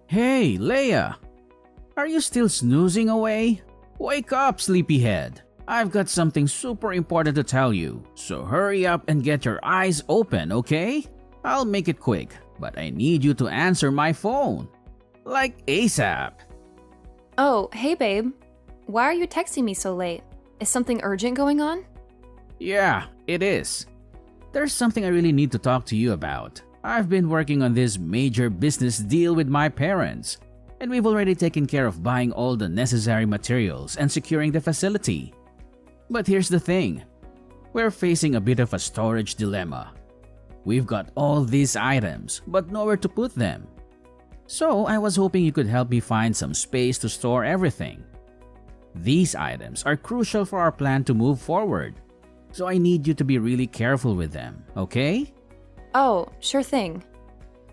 Hey, Leia! Are you still snoozing away? Wake up, sleepyhead! I've got something super important to tell you, so hurry up and get your eyes open, okay? I'll make it quick, but I need you to answer my phone. Like ASAP. Oh, hey babe. Why are you texting me so late? Is something urgent going on? Yeah, it is. There's something I really need to talk to you about. I've been working on this major business deal with my parents, and we've already taken care of buying all the necessary materials and securing the facility. But here's the thing. We're facing a bit of a storage dilemma. We've got all these items, but nowhere to put them. So I was hoping you could help me find some space to store everything. These items are crucial for our plan to move forward, so I need you to be really careful with them, okay? Oh, sure thing.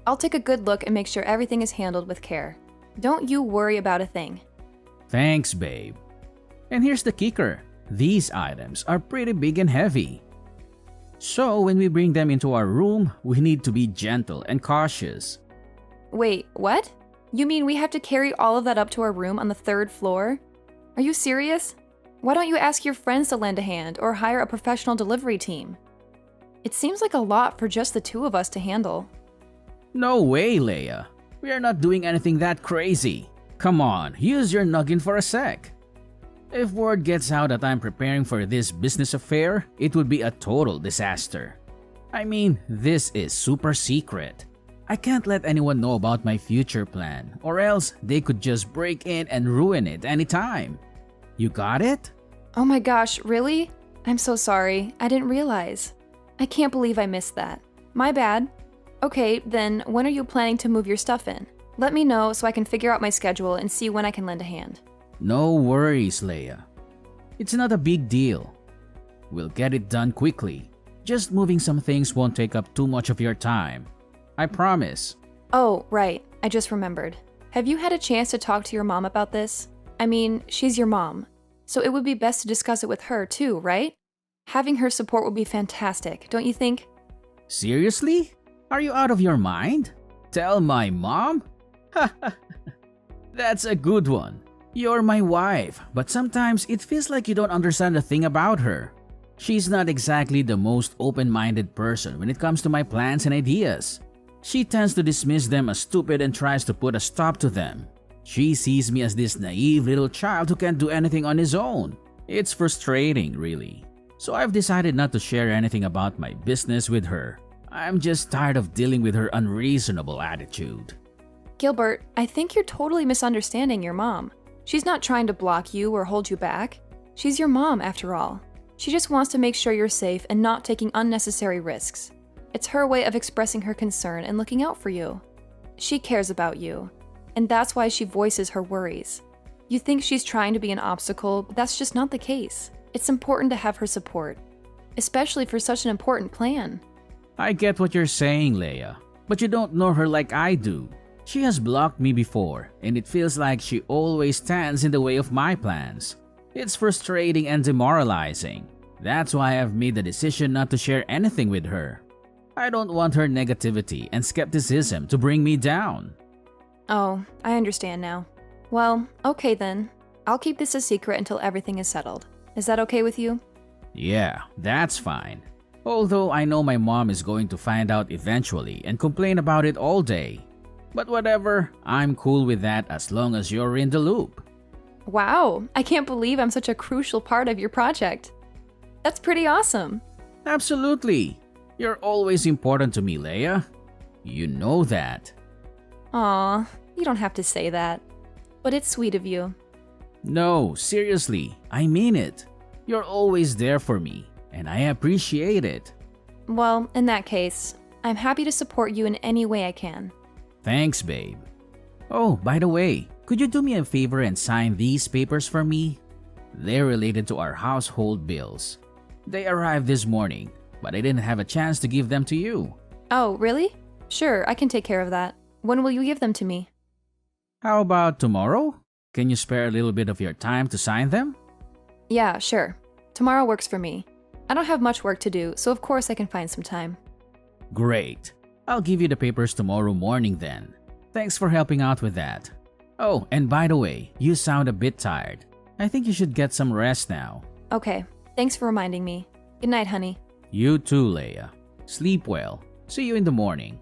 I'll take a good look and make sure everything is handled with care. Don't you worry about a thing. Thanks, babe. And here's the kicker. These items are pretty big and heavy. So when we bring them into our room, we need to be gentle and cautious. Wait, what? You mean we have to carry all of that up to our room on the 3rd floor? Are you serious? Why don't you ask your friends to lend a hand or hire a professional delivery team? It seems like a lot for just the 2 of us to handle. No way, Leia. We are not doing anything that crazy. Come on, use your noggin for a sec. If word gets out that I'm preparing for this business affair, it would be a total disaster. I mean, this is super secret. I can't let anyone know about my future plan, or else they could just break in and ruin it anytime. You got it? Oh my gosh, really? I'm so sorry. I didn't realize. I can't believe I missed that. My bad. Okay, then when are you planning to move your stuff in? Let me know so I can figure out my schedule and see when I can lend a hand. No worries, Leia. It's not a big deal. We'll get it done quickly. Just moving some things won't take up too much of your time. I promise. Oh, right. I just remembered. Have you had a chance to talk to your mom about this? I mean, she's your mom, so it would be best to discuss it with her too, right? Having her support would be fantastic, don't you think? Seriously? Are you out of your mind? Tell my mom? That's a good one. You're my wife, but sometimes it feels like you don't understand a thing about her. She's not exactly the most open-minded person when it comes to my plans and ideas. She tends to dismiss them as stupid and tries to put a stop to them. She sees me as this naive little child who can't do anything on his own. It's frustrating, really. So I've decided not to share anything about my business with her. I'm just tired of dealing with her unreasonable attitude. Gilbert, I think you're totally misunderstanding your mom. She's not trying to block you or hold you back. She's your mom, after all. She just wants to make sure you're safe and not taking unnecessary risks. It's her way of expressing her concern and looking out for you. She cares about you, and that's why she voices her worries. You think she's trying to be an obstacle, but that's just not the case. It's important to have her support, especially for such an important plan. I get what you're saying, Leia, but you don't know her like I do. She has blocked me before, and it feels like she always stands in the way of my plans. It's frustrating and demoralizing. That's why I've made the decision not to share anything with her. I don't want her negativity and skepticism to bring me down. Oh, I understand now. Well, okay then. I'll keep this a secret until everything is settled. Is that okay with you? Yeah, that's fine. Although I know my mom is going to find out eventually and complain about it all day. But whatever, I'm cool with that as long as you're in the loop. Wow, I can't believe I'm such a crucial part of your project. That's pretty awesome. Absolutely. You're always important to me, Leia. You know that. Aw, you don't have to say that. But it's sweet of you. No, seriously, I mean it. You're always there for me, and I appreciate it. Well, in that case, I'm happy to support you in any way I can. Thanks, babe. Oh, by the way, could you do me a favor and sign these papers for me? They're related to our household bills. They arrived this morning, but I didn't have a chance to give them to you. Oh, really? Sure, I can take care of that. When will you give them to me? How about tomorrow? Can you spare a little bit of your time to sign them? Yeah, sure. Tomorrow works for me. I don't have much work to do, so of course I can find some time. Great. I'll give you the papers tomorrow morning then. Thanks for helping out with that. Oh, and by the way, you sound a bit tired. I think you should get some rest now. Okay, thanks for reminding me. Good night, honey. You too, Leia. Sleep well. See you in the morning.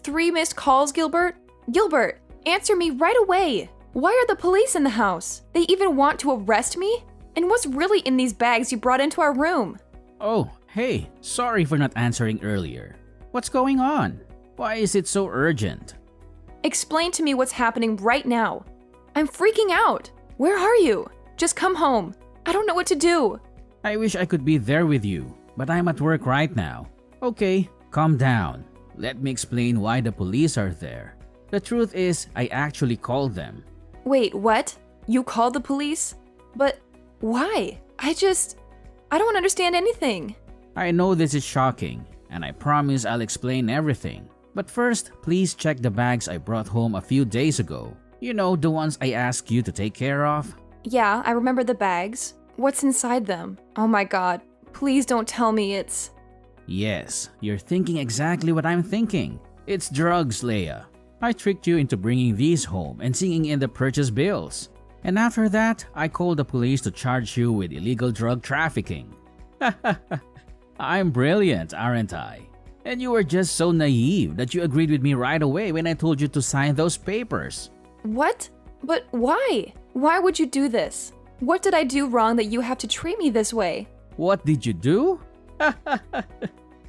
3 missed calls, Gilbert? Gilbert, answer me right away! Why are the police in the house? They even want to arrest me? And what's really in these bags you brought into our room? Oh, hey, sorry for not answering earlier. What's going on? Why is it so urgent? Explain to me what's happening right now. I'm freaking out. Where are you? Just come home. I don't know what to do. I wish I could be there with you, but I'm at work right now. Okay, calm down. Let me explain why the police are there. The truth is, I actually called them. Wait, what? You called the police? But why? I don't understand anything. I know this is shocking, and I promise I'll explain everything. But first, please check the bags I brought home a few days ago. You know, the ones I asked you to take care of? Yeah, I remember the bags. What's inside them? Oh my god, please don't tell me it's… Yes, you're thinking exactly what I'm thinking. It's drugs, Leia. I tricked you into bringing these home and seeing in the purchase bills. And after that, I called the police to charge you with illegal drug trafficking. I'm brilliant, aren't I? And you were just so naive that you agreed with me right away when I told you to sign those papers. What? But why? Why would you do this? What did I do wrong that you have to treat me this way? What did you do?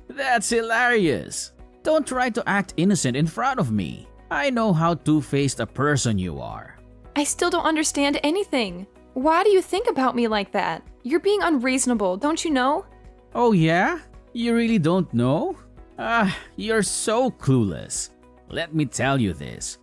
That's hilarious. Don't try to act innocent in front of me. I know how two-faced a person you are. I still don't understand anything. Why do you think about me like that? You're being unreasonable, don't you know? Oh yeah? You really don't know? You're so clueless. Let me tell you this.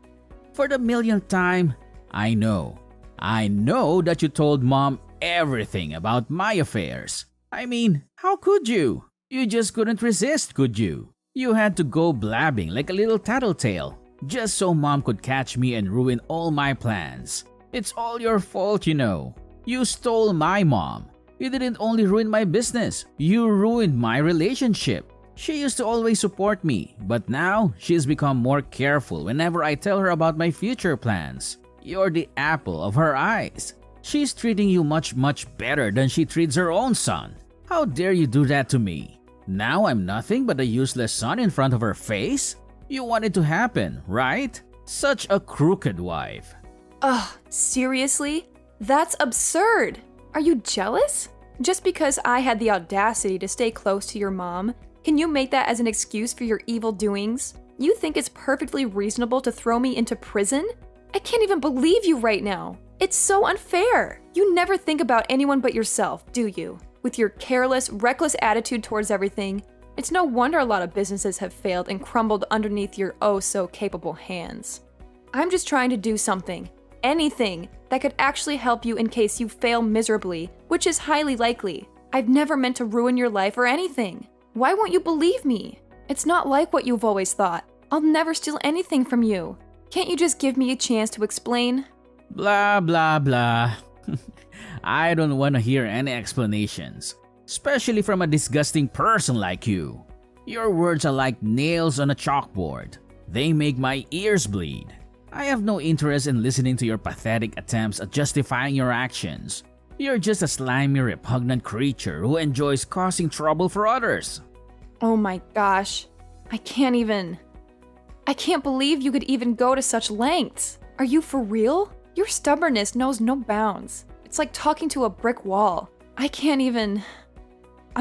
For the millionth time, I know that you told Mom everything about my affairs. I mean, how could you? You just couldn't resist, could you? You had to go blabbing like a little tattletale, just so Mom could catch me and ruin all my plans. It's all your fault, you know. You stole my mom. You didn't only ruin my business, you ruined my relationship. She used to always support me, but now she's become more careful whenever I tell her about my future plans. You're the apple of her eyes. She's treating you much better than she treats her own son. How dare you do that to me? Now I'm nothing but a useless son in front of her face? You want it to happen, right? Such a crooked wife. Ugh, seriously? That's absurd! Are you jealous? Just because I had the audacity to stay close to your mom, can you make that as an excuse for your evil doings? You think it's perfectly reasonable to throw me into prison? I can't even believe you right now. It's so unfair. You never think about anyone but yourself, do you? With your careless, reckless attitude towards everything, it's no wonder a lot of businesses have failed and crumbled underneath your oh-so-capable hands. I'm just trying to do something, anything, that could actually help you in case you fail miserably, which is highly likely. I've never meant to ruin your life or anything. Why won't you believe me? It's not like what you've always thought. I'll never steal anything from you. Can't you just give me a chance to explain? Blah, blah, blah. I don't want to hear any explanations, especially from a disgusting person like you. Your words are like nails on a chalkboard. They make my ears bleed. I have no interest in listening to your pathetic attempts at justifying your actions. You're just a slimy, repugnant creature who enjoys causing trouble for others. Oh my gosh. I can't believe you could even go to such lengths. Are you for real? Your stubbornness knows no bounds. It's like talking to a brick wall. I'm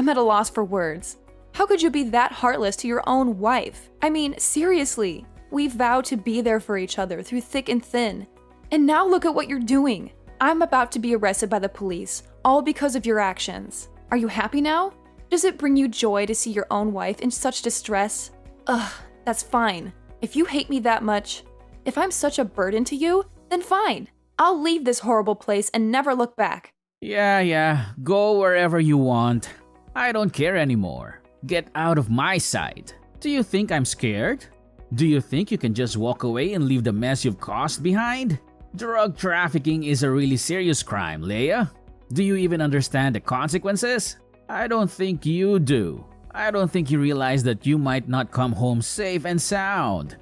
at a loss for words. How could you be that heartless to your own wife? I mean, seriously. We vowed to be there for each other through thick and thin. And now look at what you're doing. I'm about to be arrested by the police, all because of your actions. Are you happy now? Does it bring you joy to see your own wife in such distress? Ugh, that's fine. If you hate me that much, if I'm such a burden to you, then fine. I'll leave this horrible place and never look back. Yeah, go wherever you want. I don't care anymore. Get out of my sight. Do you think I'm scared? Do you think you can just walk away and leave the mess you've caused behind? Drug trafficking is a really serious crime, Leia. Do you even understand the consequences? I don't think you do. I don't think you realize that you might not come home safe and sound.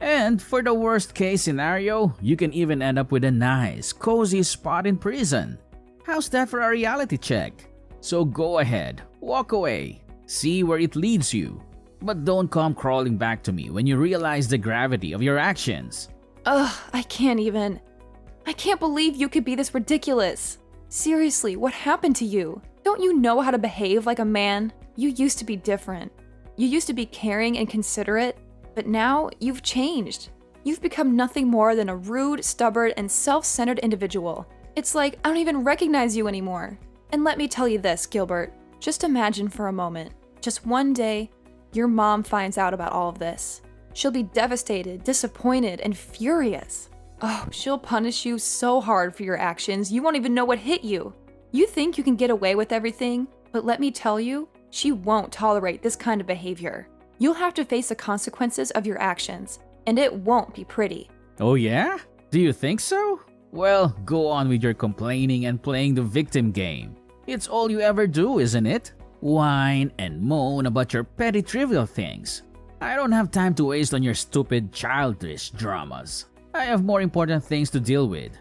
And for the worst case scenario, you can even end up with a nice, cozy spot in prison. How's that for a reality check? So go ahead, walk away, see where it leads you. But don't come crawling back to me when you realize the gravity of your actions. Ugh, I can't believe you could be this ridiculous. Seriously, what happened to you? Don't you know how to behave like a man? You used to be different. You used to be caring and considerate, but now you've changed. You've become nothing more than a rude, stubborn, and self-centered individual. It's like I don't even recognize you anymore. And let me tell you this, Gilbert. Just imagine for a moment, just one day, your mom finds out about all of this. She'll be devastated, disappointed, and furious. Oh, she'll punish you so hard for your actions, you won't even know what hit you. You think you can get away with everything, but let me tell you, she won't tolerate this kind of behavior. You'll have to face the consequences of your actions, and it won't be pretty. Oh yeah? Do you think so? Well, go on with your complaining and playing the victim game. It's all you ever do, isn't it? Whine and moan about your petty trivial things. I don't have time to waste on your stupid childish dramas. I have more important things to deal with.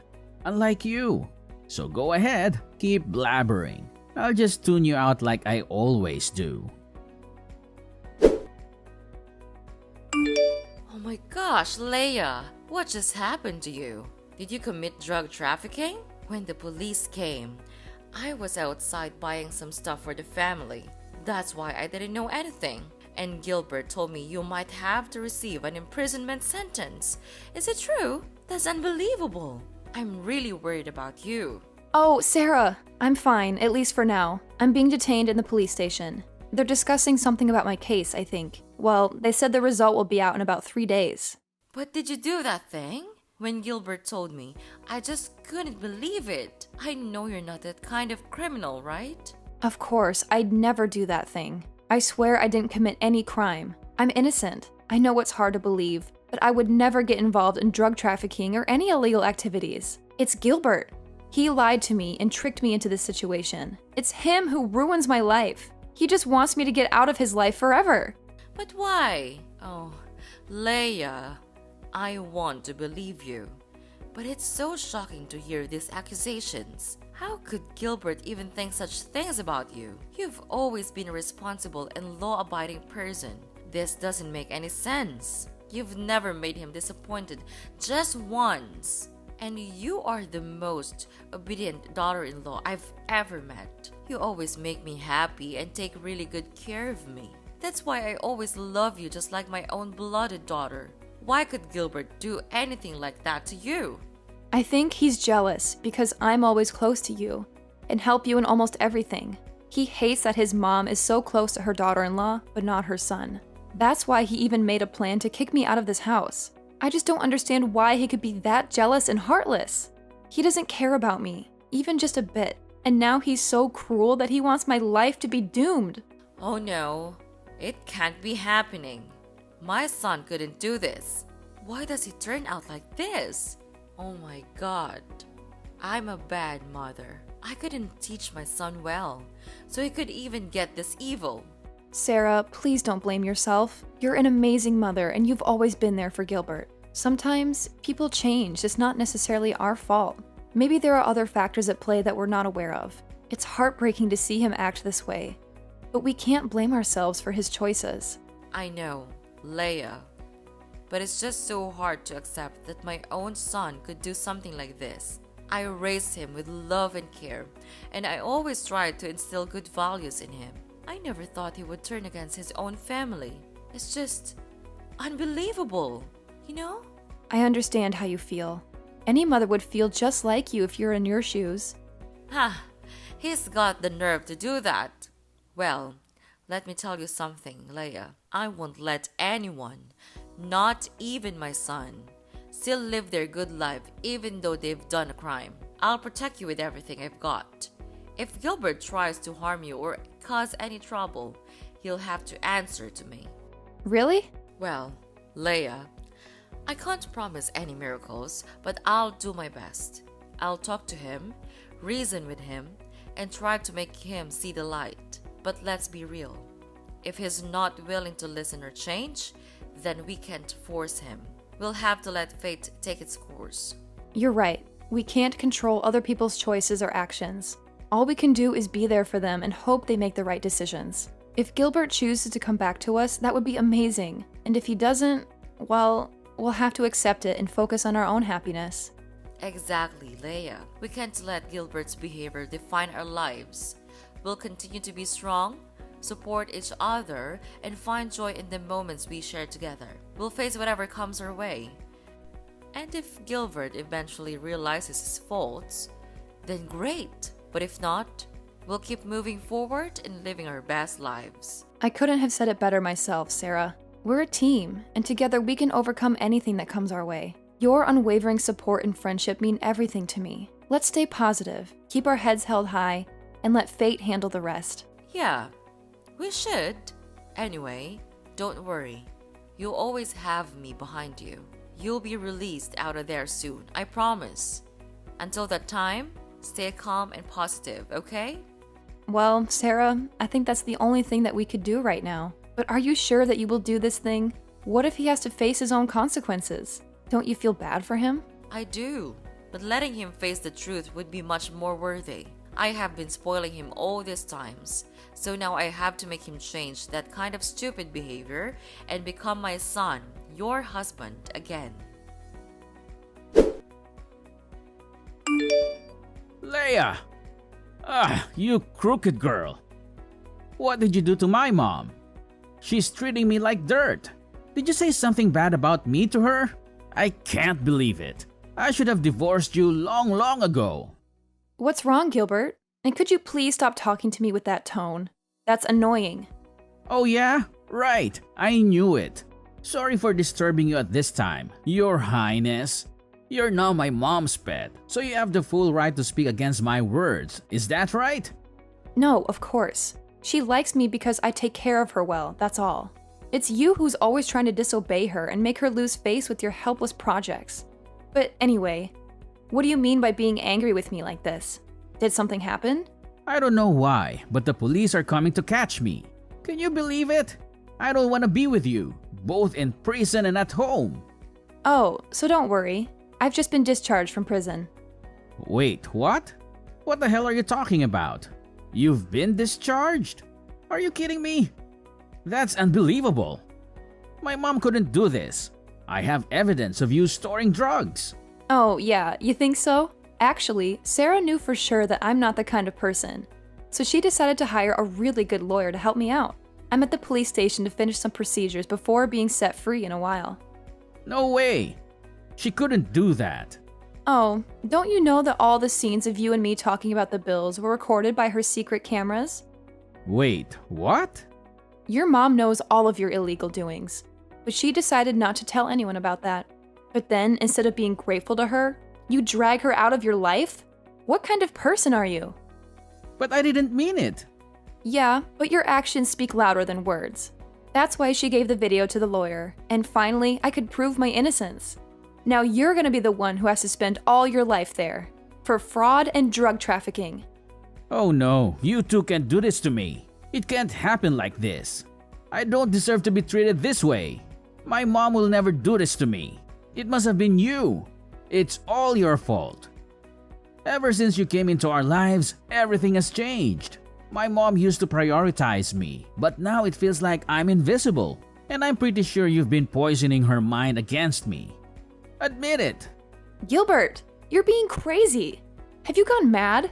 Unlike you. So go ahead, keep blabbering. I'll just tune you out like I always do. Oh my gosh, Leia, what just happened to you? Did you commit drug trafficking? When the police came, I was outside buying some stuff for the family. That's why I didn't know anything. And Gilbert told me you might have to receive an imprisonment sentence. Is it true? That's unbelievable. I'm really worried about you. Oh, Sarah, I'm fine, at least for now. I'm being detained in the police station. They're discussing something about my case, I think. Well, they said the result will be out in about 3 days. But did you do that thing? When Gilbert told me, I just couldn't believe it. I know you're not that kind of criminal, right? Of course, I'd never do that thing. I swear I didn't commit any crime. I'm innocent. I know it's hard to believe, but I would never get involved in drug trafficking or any illegal activities. It's Gilbert. He lied to me and tricked me into this situation. It's him who ruins my life. He just wants me to get out of his life forever. But why? Oh, Leia, I want to believe you. But it's so shocking to hear these accusations. How could Gilbert even think such things about you? You've always been a responsible and law-abiding person. This doesn't make any sense. You've never made him disappointed just once. And you are the most obedient daughter-in-law I've ever met. You always make me happy and take really good care of me. That's why I always love you just like my own blooded daughter. Why could Gilbert do anything like that to you? I think he's jealous because I'm always close to you and help you in almost everything. He hates that his mom is so close to her daughter-in-law, but not her son. That's why he even made a plan to kick me out of this house. I just don't understand why he could be that jealous and heartless. He doesn't care about me, even just a bit. And now he's so cruel that he wants my life to be doomed. Oh no, it can't be happening. My son couldn't do this. Why does he turn out like this? Oh my God. I'm a bad mother. I couldn't teach my son well, so he could even get this evil. Sarah, please don't blame yourself. You're an amazing mother and you've always been there for Gilbert. Sometimes people change. It's not necessarily our fault. Maybe there are other factors at play that we're not aware of. It's heartbreaking to see him act this way. But we can't blame ourselves for his choices. I know, Leia. But it's just so hard to accept that my own son could do something like this. I raised him with love and care, and I always tried to instill good values in him. I never thought he would turn against his own family. It's just unbelievable, you know? I understand how you feel. Any mother would feel just like you if you're in your shoes. Ha! He's got the nerve to do that. Well, let me tell you something, Leia. I won't let anyone, not even my son, still live their good life even though they've done a crime. I'll protect you with everything I've got. If Gilbert tries to harm you or cause any trouble, he'll have to answer to me. Really? Well, Leia, I can't promise any miracles, but I'll do my best. I'll talk to him, reason with him, and try to make him see the light. But let's be real. If he's not willing to listen or change, then we can't force him. We'll have to let fate take its course. You're right. We can't control other people's choices or actions. All we can do is be there for them and hope they make the right decisions. If Gilbert chooses to come back to us, that would be amazing. And if he doesn't, well, we'll have to accept it and focus on our own happiness. Exactly, Leia. We can't let Gilbert's behavior define our lives. We'll continue to be strong, support each other, and find joy in the moments we share together. We'll face whatever comes our way. And if Gilbert eventually realizes his faults, then great. But if not, we'll keep moving forward and living our best lives. I couldn't have said it better myself, Sarah. We're a team, and together we can overcome anything that comes our way. Your unwavering support and friendship mean everything to me. Let's stay positive, keep our heads held high, and let fate handle the rest. Yeah, we should. Anyway, don't worry. You'll always have me behind you. You'll be released out of there soon, I promise. Until that time, stay calm and positive, okay? Well, Sarah, I think that's the only thing that we could do right now. But are you sure that you will do this thing? What if he has to face his own consequences? Don't you feel bad for him? I do, but letting him face the truth would be much more worthy. I have been spoiling him all these times, so now I have to make him change that kind of stupid behavior and become my son, your husband, again. Leia! You crooked girl. What did you do to my mom? She's treating me like dirt. Did you say something bad about me to her? I can't believe it. I should have divorced you long ago. What's wrong, Gilbert? And could you please stop talking to me with that tone? That's annoying. Oh yeah? Right. I knew it. Sorry for disturbing you at this time, Your Highness. You're now my mom's pet, so you have the full right to speak against my words. Is that right? No, of course. She likes me because I take care of her well, that's all. It's you who's always trying to disobey her and make her lose face with your helpless projects. But anyway, what do you mean by being angry with me like this? Did something happen? I don't know why, but the police are coming to catch me. Can you believe it? I don't want to be with you, both in prison and at home. Oh, so don't worry. I've just been discharged from prison. Wait, what? What the hell are you talking about? You've been discharged? Are you kidding me? That's unbelievable. My mom couldn't do this. I have evidence of you storing drugs. Oh, yeah, you think so? Actually, Sarah knew for sure that I'm not the kind of person. So she decided to hire a really good lawyer to help me out. I'm at the police station to finish some procedures before being set free in a while. No way. She couldn't do that. Oh, don't you know that all the scenes of you and me talking about the bills were recorded by her secret cameras? Wait, what? Your mom knows all of your illegal doings, but she decided not to tell anyone about that. But then, instead of being grateful to her, you drag her out of your life? What kind of person are you? But I didn't mean it. Yeah, but your actions speak louder than words. That's why she gave the video to the lawyer, and finally, I could prove my innocence. Now you're gonna be the one who has to spend all your life there, for fraud and drug trafficking. Oh no, you two can't do this to me. It can't happen like this. I don't deserve to be treated this way. My mom will never do this to me. It must have been you. It's all your fault. Ever since you came into our lives, everything has changed. My mom used to prioritize me, but now it feels like I'm invisible. And I'm pretty sure you've been poisoning her mind against me. Admit it. Gilbert, you're being crazy. Have you gone mad?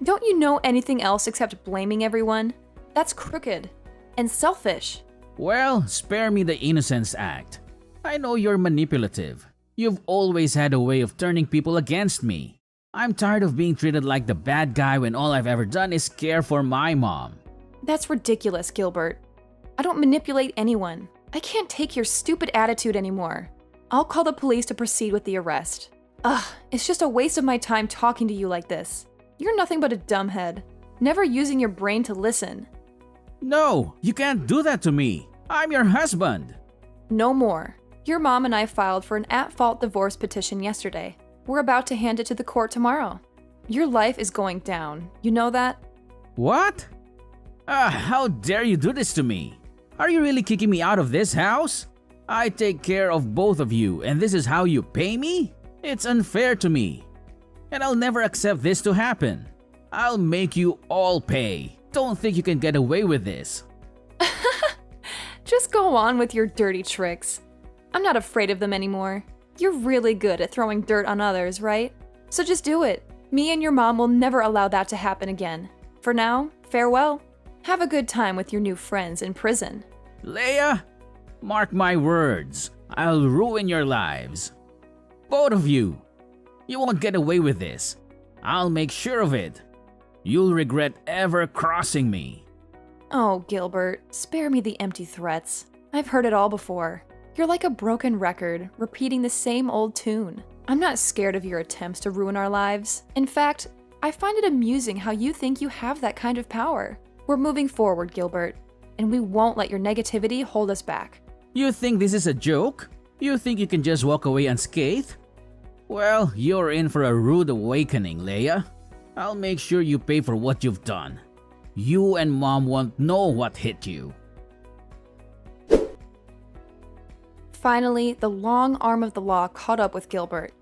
Don't you know anything else except blaming everyone? That's crooked and selfish. Well, spare me the Innocence Act. I know you're manipulative. You've always had a way of turning people against me. I'm tired of being treated like the bad guy when all I've ever done is care for my mom. That's ridiculous, Gilbert. I don't manipulate anyone. I can't take your stupid attitude anymore. I'll call the police to proceed with the arrest. Ugh, it's just a waste of my time talking to you like this. You're nothing but a dumbhead, never using your brain to listen. No, you can't do that to me. I'm your husband. No more. Your mom and I filed for an at-fault divorce petition yesterday. We're about to hand it to the court tomorrow. Your life is going down. You know that? What? How dare you do this to me? Are you really kicking me out of this house? I take care of both of you and this is how you pay me? It's unfair to me. And I'll never accept this to happen. I'll make you all pay. Don't think you can get away with this. Just go on with your dirty tricks. I'm not afraid of them anymore. You're really good at throwing dirt on others, right? So just do it. Me and your mom will never allow that to happen again. For now, farewell. Have a good time with your new friends in prison. Leia, mark my words. I'll ruin your lives. Both of you. You won't get away with this. I'll make sure of it. You'll regret ever crossing me. Oh, Gilbert, spare me the empty threats. I've heard it all before. You're like a broken record, repeating the same old tune. I'm not scared of your attempts to ruin our lives. In fact, I find it amusing how you think you have that kind of power. We're moving forward, Gilbert, and we won't let your negativity hold us back. You think this is a joke? You think you can just walk away unscathed? Well, you're in for a rude awakening, Leia. I'll make sure you pay for what you've done. You and Mom won't know what hit you. Finally, the long arm of the law caught up with Gilbert,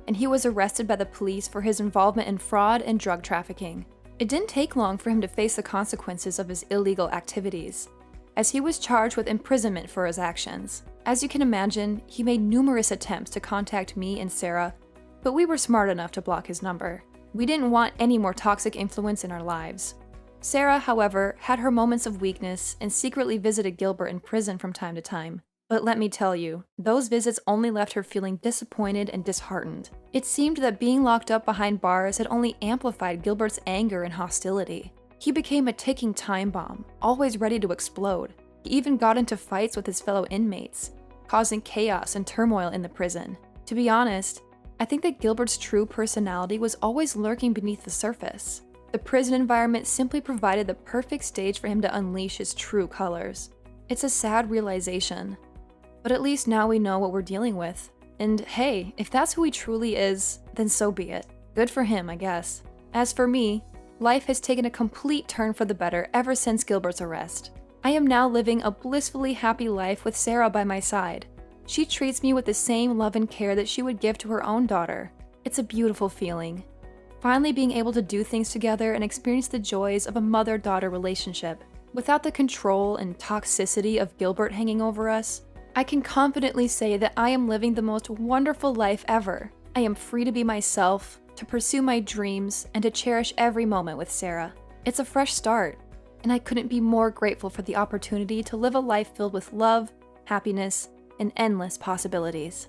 and he was arrested by the police for his involvement in fraud and drug trafficking. It didn't take long for him to face the consequences of his illegal activities, as he was charged with imprisonment for his actions. As you can imagine, he made numerous attempts to contact me and Sarah, but we were smart enough to block his number. We didn't want any more toxic influence in our lives. Sarah, however, had her moments of weakness and secretly visited Gilbert in prison from time to time. But let me tell you, those visits only left her feeling disappointed and disheartened. It seemed that being locked up behind bars had only amplified Gilbert's anger and hostility. He became a ticking time bomb, always ready to explode. He even got into fights with his fellow inmates, causing chaos and turmoil in the prison. To be honest, I think that Gilbert's true personality was always lurking beneath the surface. The prison environment simply provided the perfect stage for him to unleash his true colors. It's a sad realization. But at least now we know what we're dealing with. And hey, if that's who he truly is, then so be it. Good for him, I guess. As for me, life has taken a complete turn for the better ever since Gilbert's arrest. I am now living a blissfully happy life with Sarah by my side. She treats me with the same love and care that she would give to her own daughter. It's a beautiful feeling. Finally being able to do things together and experience the joys of a mother-daughter relationship. Without the control and toxicity of Gilbert hanging over us, I can confidently say that I am living the most wonderful life ever. I am free to be myself, to pursue my dreams, and to cherish every moment with Sarah. It's a fresh start, and I couldn't be more grateful for the opportunity to live a life filled with love, happiness, and endless possibilities.